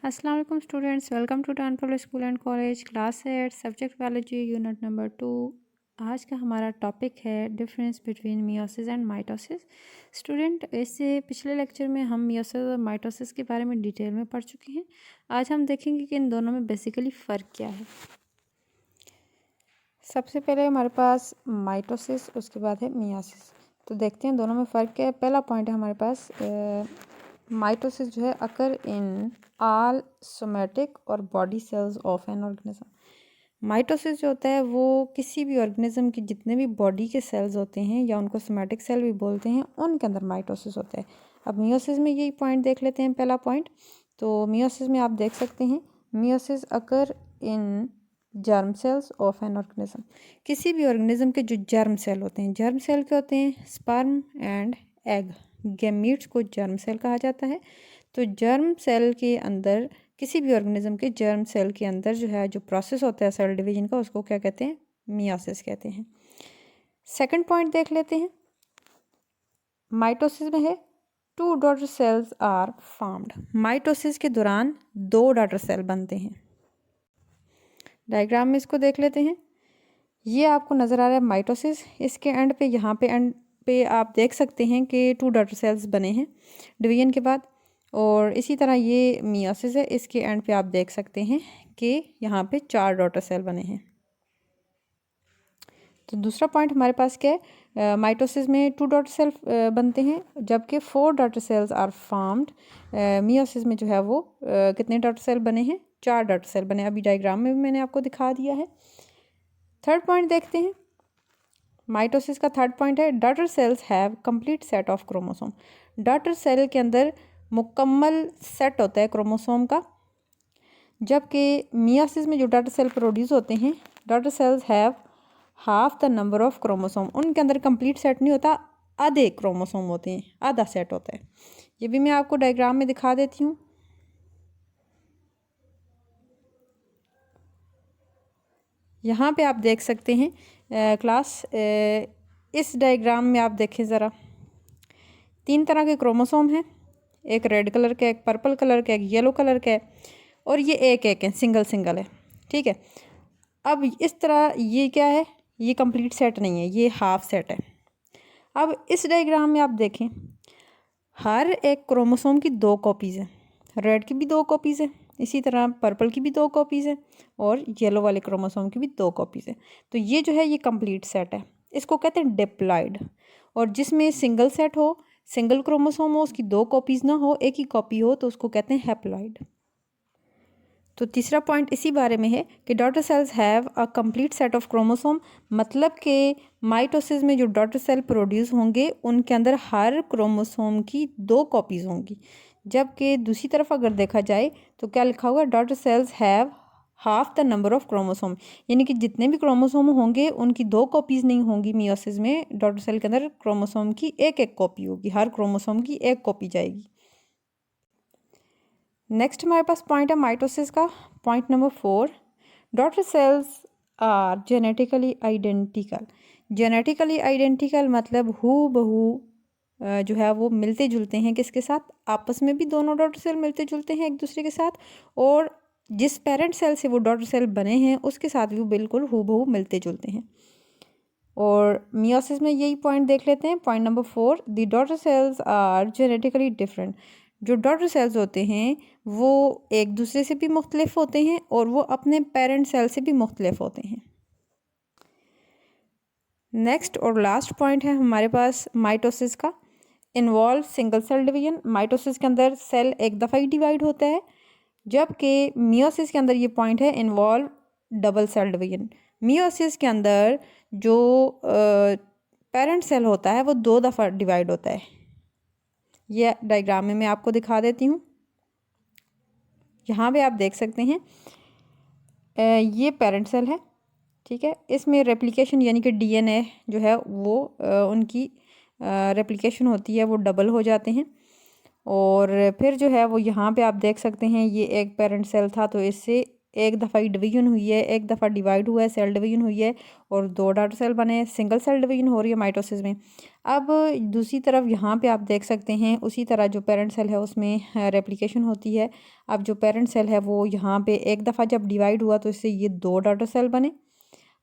अस्सलाम वालेकुम students, welcome to town public school and college, class 8, subject biology, unit number 2। आज का हमारा टॉपिक है difference between meiosis and mitosis. Student, इससे पिछले लेक्चर में हम मियोसिस और माइटोसिस के बारे में डिटेल में पढ़ चुके हैं। आज हम देखेंगे कि इन दोनों में बेसिकली फ़र्क क्या है। सबसे पहले हमारे पास माइटोसिस, उसके बाद है मियोसिस। तो देखते हैं दोनों में फ़र्क क्या है। पहला पॉइंट है हमारे पास, माइटोसिस जो है अकर इन ऑल सोमेटिक और body cells of an organism. Mitosis जो होता है वो किसी भी ऑर्गेनिज्म के जितने भी बॉडी के सेल्स होते हैं या उनको सोमेटिक सेल भी बोलते हैं, उनके अंदर माइटोसिस होता है। अब मियोसिस में यही पॉइंट देख लेते हैं। पहला पॉइंट, तो मियोसिस में आप देख सकते हैं meiosis occur in germ cells of an organism. किसी भी ऑर्गेनिज्म के जो जर्म सेल होते हैं, जर्म सेल के होते हैं स्पर्म एंड एग, गैमीट्स को जर्म सेल कहा जाता है। तो जर्म सेल के अंदर, किसी भी ऑर्गेनिज्म के जर्म सेल के अंदर जो है जो प्रोसेस होता है सेल डिवीजन का, उसको क्या कहते हैं? मियोसिस कहते हैं। सेकंड पॉइंट देख लेते हैं। माइटोसिस में है two daughter cells are formed. Mitosis के दौरान दो डॉटर सेल बनते हैं। डायग्राम में इसको देख लेते हैं। ये आपको नज़र आ रहा है माइटोसिस। इसके एंड पे, यहाँ पे एंड पे आप देख सकते हैं कि टू डॉटर सेल्स बने हैं डिवीजन के बाद। और इसी तरह ये मियोसिस है, इसके एंड पे आप देख सकते हैं कि यहाँ पे 4 डॉटर सेल बने हैं। तो दूसरा पॉइंट हमारे पास क्या है, माइटोसिस में 2 डॉटर सेल बनते हैं, जबकि 4 daughter cells are formed. Meiosis में जो है वो कितने डॉटर सेल बने हैं? 4 डॉटर सेल बने। अभी डायग्राम में भी मैंने आपको दिखा दिया है। थर्ड पॉइंट देखते हैं। माइटोसिस का थर्ड पॉइंट है daughter cells have complete set of chromosome. Daughter cell के अंदर मुकम्मल सेट होता है क्रोमोसोम का, जबकि मियोसिस में जो डॉटर सेल प्रोड्यूस होते हैं, daughter cells have half the number of chromosome. उनके अंदर कंप्लीट सेट नहीं होता, आधे क्रोमोसोम होते हैं, आधा सेट होता है। ये भी मैं आपको डायग्राम में दिखा देती हूँ। यहाँ पे आप देख सकते हैं क्लास, इस डायग्राम में आप देखें ज़रा, 3 तरह के क्रोमोसोम हैं। एक रेड कलर का, एक पर्पल कलर का, एक येलो कलर का है, और ये एक है, सिंगल सिंगल है। ठीक है। अब इस तरह ये क्या है? ये कंप्लीट सेट नहीं है, ये हाफ सेट है। अब इस डायग्राम में आप देखें, हर एक क्रोमोसोम की 2 कॉपीज़ हैं। रेड की भी 2 कॉपीज़ हैं, इसी तरह पर्पल की भी 2 कॉपीज़ हैं, और येलो वाले क्रोमोसोम की भी 2 कॉपीज़ हैं। तो ये जो है ये कंप्लीट सेट है, इसको कहते हैं डिप्लॉइड। और जिसमें सिंगल सेट हो, सिंगल क्रोमोसोम हो, उसकी 2 कॉपीज़ ना हो, एक ही कॉपी हो, तो उसको कहते हैं हैप्लॉइड। तो तीसरा पॉइंट इसी बारे में है कि daughter cells have a complete set of chromosome. मतलब कि माइटोसिस में जो डॉटर सेल प्रोड्यूस होंगे, उनके अंदर हर क्रोमोसोम की 2 कॉपीज़ होंगी। जबकि दूसरी तरफ अगर देखा जाए तो क्या लिखा हुआ? Daughter cells have half the number of chromosome. यानी कि जितने भी क्रोमोसोम होंगे उनकी 2 कॉपीज़ नहीं होंगी। मियोसिस में डॉटर सेल के अंदर क्रोमोसोम की एक कॉपी होगी, हर क्रोमोसोम की 1 कॉपी जाएगी। नेक्स्ट हमारे पास पॉइंट है माइटोसिस का, point number 4। Daughter cells are genetically identical. Genetically identical मतलब हू बहू जो है वो मिलते जुलते हैं। किसके साथ? आपस में भी दोनों डॉटर सेल मिलते जुलते हैं एक दूसरे के साथ, और जिस पेरेंट सेल से वो डॉटर सेल बने हैं उसके साथ भी वो बिल्कुल हू बहू मिलते जुलते हैं। और मियोसिस में यही पॉइंट देख लेते हैं, point number 4। The daughter cells are genetically different. जो डॉटर सेल्स होते हैं वो एक दूसरे से भी मुख्तलिफ होते हैं, और वो अपने पेरेंट सेल से भी मुख्तलिफ होते हैं। नेक्स्ट और लास्ट पॉइंट है हमारे पास माइटोसिस का, involve single cell division. Mitosis के अंदर सेल एक दफ़ा ही डिवाइड होता है, जबकि मियोसिस के अंदर ये पॉइंट है involve double cell division. Meiosis के अंदर जो पेरेंट सेल होता है वो 2 दफ़ा डिवाइड होता है। ये डायग्राम में मैं आपको दिखा देती हूँ। यहाँ पे आप देख सकते हैं ये पेरेंट सेल है। ठीक है। इसमें रेप्लिकेशन यानी कि डीएनए जो है वो उनकी रेप्लिकेशन होती है, वो डबल हो जाते हैं। और फिर जो है वो यहाँ पे आप देख सकते हैं ये एक पेरेंट सेल था, तो इससे एक दफ़ा ही डिवीजन हुई है, एक दफ़ा डिवाइड हुआ है, सेल डिवीजन हुई है, और 2 डॉटर सेल बने हैं। सिंगल सेल डिवीजन हो रही है माइटोसिस में। अब दूसरी तरफ यहाँ पे आप देख सकते हैं उसी तरह जो पेरेंट सेल है उसमें रेप्लिकेशन होती है। अब जो पेरेंट सेल है वो यहाँ पे एक दफ़ा जब डिवाइड हुआ तो इससे ये 2 डॉटर सेल बने।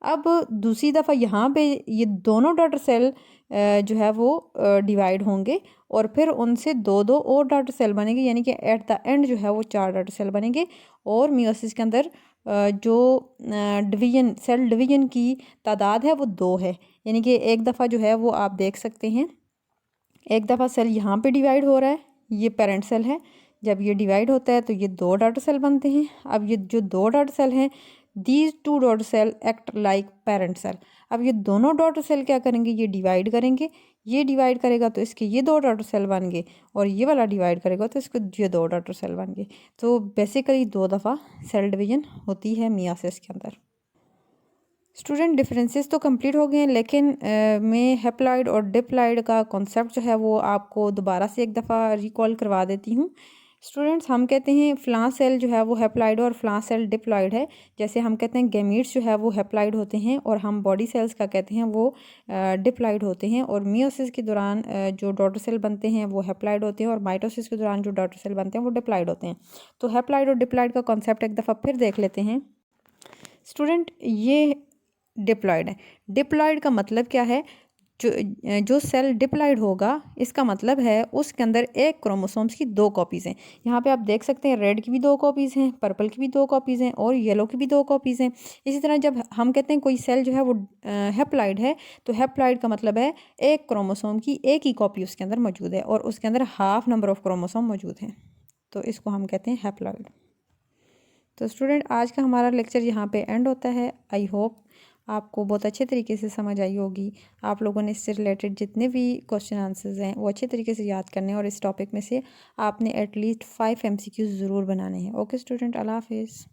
अब दूसरी दफ़ा यहाँ पे ये दोनों डॉटर सेल जो है वो डिवाइड होंगे और फिर उनसे 2-2 और डॉटर सेल बनेंगे, यानी कि एट द एंड जो है वो 4 डॉटर सेल बनेंगे। और मियोसिस के अंदर जो सेल डिवीजन की तादाद है वो 2 है, यानी कि एक दफ़ा जो है वो आप देख सकते हैं एक दफ़ा सेल यहाँ पे डिवाइड हो रहा है, ये पेरेंट सेल है। जब ये डिवाइड होता है तो ये 2 डॉटर सेल बनते हैं। अब ये जो 2 डॉटर सेल हैं, these 2 daughter cell act like parent cell. अब ये दोनों डॉटर सेल क्या करेंगे, ये डिवाइड करेंगे। ये डिवाइड करेगा तो इसके ये 2 डॉटर सेल बन गए और ये वाला डिवाइड करेगा तो इसको ये 2 डॉटर सेल बन गए। तो बेसिकली 2 दफ़ा सेल डिवीजन होती है मियोसिस के अंदर। स्टूडेंट डिफरेंसेस तो कंप्लीट हो गए हैं, लेकिन मैं हैप्लॉइड और डिप्लॉइड का कॉन्सेप्ट जो है वो आपको दोबारा से एक दफ़ा रिकॉल करवा देती हूँ। स्टूडेंट्स, हम कहते हैं फ़लाँ सेल जो है वो हैप्लॉइड और फ़लाँ सेल डिप्लॉइड है। जैसे हम कहते हैं गैमीट्स जो है वो हैप्लॉइड होते हैं और हम बॉडी सेल्स का कहते हैं वो डिप्लॉइड होते हैं। और मियोसिस के दौरान जो डॉटर सेल बनते हैं वो हैप्लॉइड होते हैं और माइटोसिस के दौरान जो डॉटर सेल बनते हैं वो डिप्लॉइड होते हैं। तो हैप्लॉइड और डिप्लॉइड का कॉन्सेप्ट एक दफ़ा फिर देख लेते हैं। स्टूडेंट, ये डिप्लॉइड है। डिप्लॉइड का मतलब क्या है, जो सेल डिप्लॉइड होगा इसका मतलब है उसके अंदर एक क्रोमोसोम्स की 2 कॉपीज़ हैं। यहाँ पे आप देख सकते हैं रेड की भी 2 कॉपीज़ हैं, पर्पल की भी 2 कॉपीज़ हैं और येलो की भी 2 कॉपीज़ हैं। इसी तरह जब हम कहते हैं कोई सेल जो है वो हैप्लॉइड है, तो हैप्लॉइड का मतलब है एक क्रोमोसोम की एक ही कॉपी उसके अंदर मौजूद है और उसके अंदर हाफ नंबर ऑफ क्रोमोसोम मौजूद हैं, तो इसको हम कहते हैं हैप्लॉइड। तो स्टूडेंट, आज का हमारा लेक्चर यहाँ पे एंड होता है। आई होप आपको बहुत अच्छे तरीके से समझ आई होगी। आप लोगों ने इससे रिलेटेड जितने भी क्वेश्चन आंसर्स हैं वो अच्छे तरीके से याद करने हैं और इस टॉपिक में से आपने एटलीस्ट 5 MCQs ज़रूर बनाने हैं। ओके स्टूडेंट, अल्लाह हाफिज़।